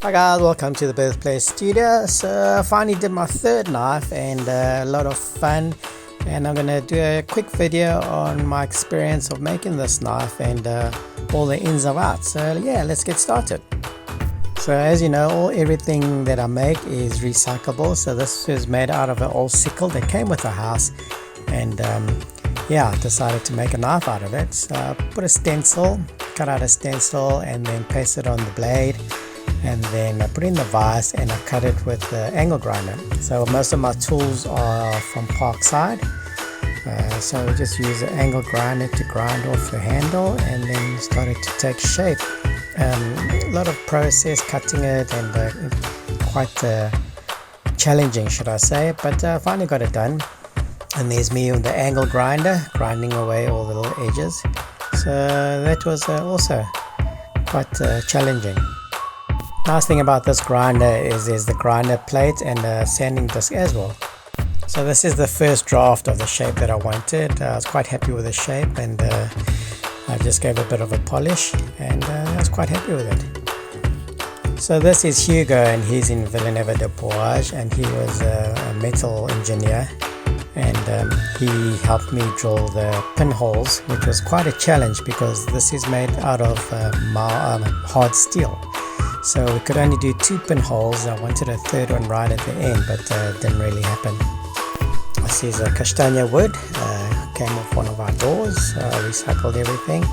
Hi guys, welcome to the Birthplace Studio. So I finally did my third knife and a lot of fun, and I'm gonna do a quick video on my experience of making this knife and all the ins and outs. So yeah, let's get started. So as you know, everything that I make is recyclable. So this is made out of an old sickle that came with the house, and yeah, I decided to make a knife out of it. So I put a stencil, cut out a stencil and then paste it on the blade, and then I put in the vise and I cut it with the angle grinder. So most of my tools are from Parkside, so I just use the angle grinder to grind off the handle, and then started to take shape. A lot of process cutting it, and quite challenging, should I say, but I finally got it done. And there's me with the angle grinder grinding away all the little edges. So that was also quite challenging. Nice thing about this grinder is there's the grinder plate and a sanding disc as well. So this is the first draft of the shape that I wanted. I was quite happy with the shape, and I just gave a bit of a polish, and I was quite happy with it. So this is Hugo, and he's in Villeneuve de Bourges, and he was a metal engineer, and he helped me drill the pinholes, which was quite a challenge because this is made out of hard steel. So we could only do 2 pinholes. I wanted a third one right at the end, but it didn't really happen. This is a castagna wood, came off one of our doors. Recycled everything,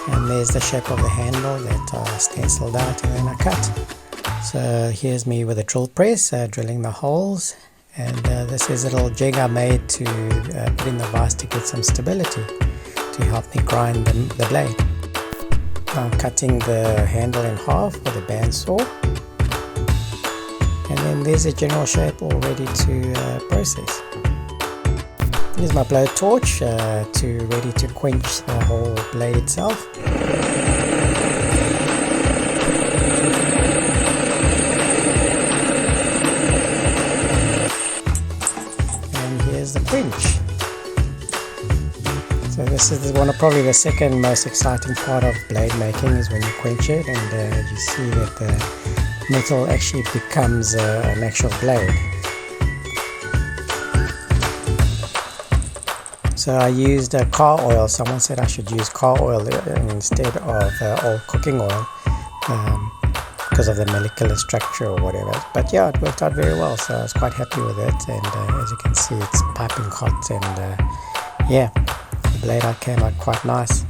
and there's the shape of the handle that I stenciled out and then I cut. So here's me with a drill press, drilling the holes, and this is a little jig I made to put in the vise to get some stability to help me grind the blade. I'm cutting the handle in half with a bandsaw, and then there's a general shape all ready to process. Here's my blowtorch ready to quench the whole blade itself. And here's the quench. So this is probably the second most exciting part of blade making, is when you quench it and you see that the metal actually becomes an actual blade. So I used car oil. Someone said I should use car oil instead of old cooking oil because of the molecular structure or whatever. But yeah, it worked out very well, so I was quite happy with it. And as you can see, it's piping hot, and yeah, the blade out came out quite nice.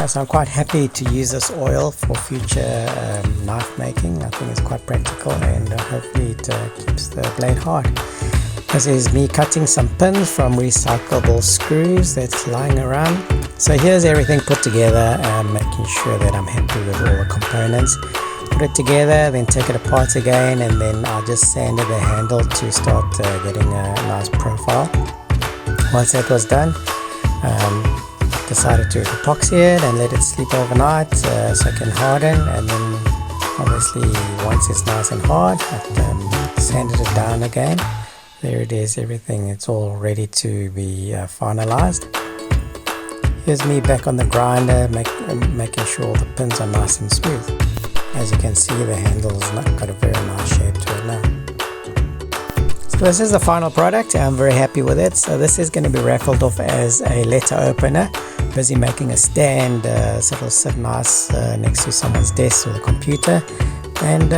So I'm quite happy to use this oil for future knife making. I think it's quite practical, and hopefully it keeps the blade hard. This is me cutting some pins from recyclable screws that's lying around. So here's everything put together, making sure that I'm happy with all the components. Put it together, then take it apart again, and then I just sanded the handle to start getting a nice profile. Once that was done, decided to epoxy it and let it sleep overnight so it can harden, and then obviously once it's nice and hard, I sanded it down again. There it is, everything, it's all ready to be finalized. Here's me back on the grinder, making sure all the pins are nice and smooth. As you can see, the handle's got a very nice shape to it now. So this is the final product. I'm very happy with it. So this is going to be raffled off as a letter opener. Busy making a stand so it'll sit nice next to someone's desk or the computer. And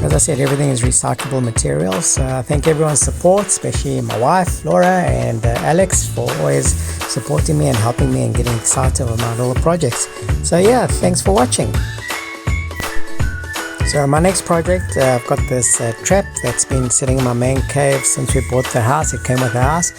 as I said, everything is recyclable materials. So I thank everyone's support, especially my wife Laura and Alex, for always supporting me and helping me and getting excited about all the projects. So yeah, thanks for watching. So my next project, I've got this trap that's been sitting in my man cave since we bought the house. It came with the house.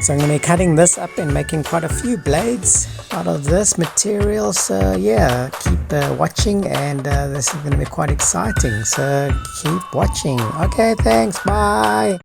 So I'm going to be cutting this up and making quite a few blades out of this material. So yeah, keep watching, and this is going to be quite exciting. So keep watching. Okay, thanks. Bye.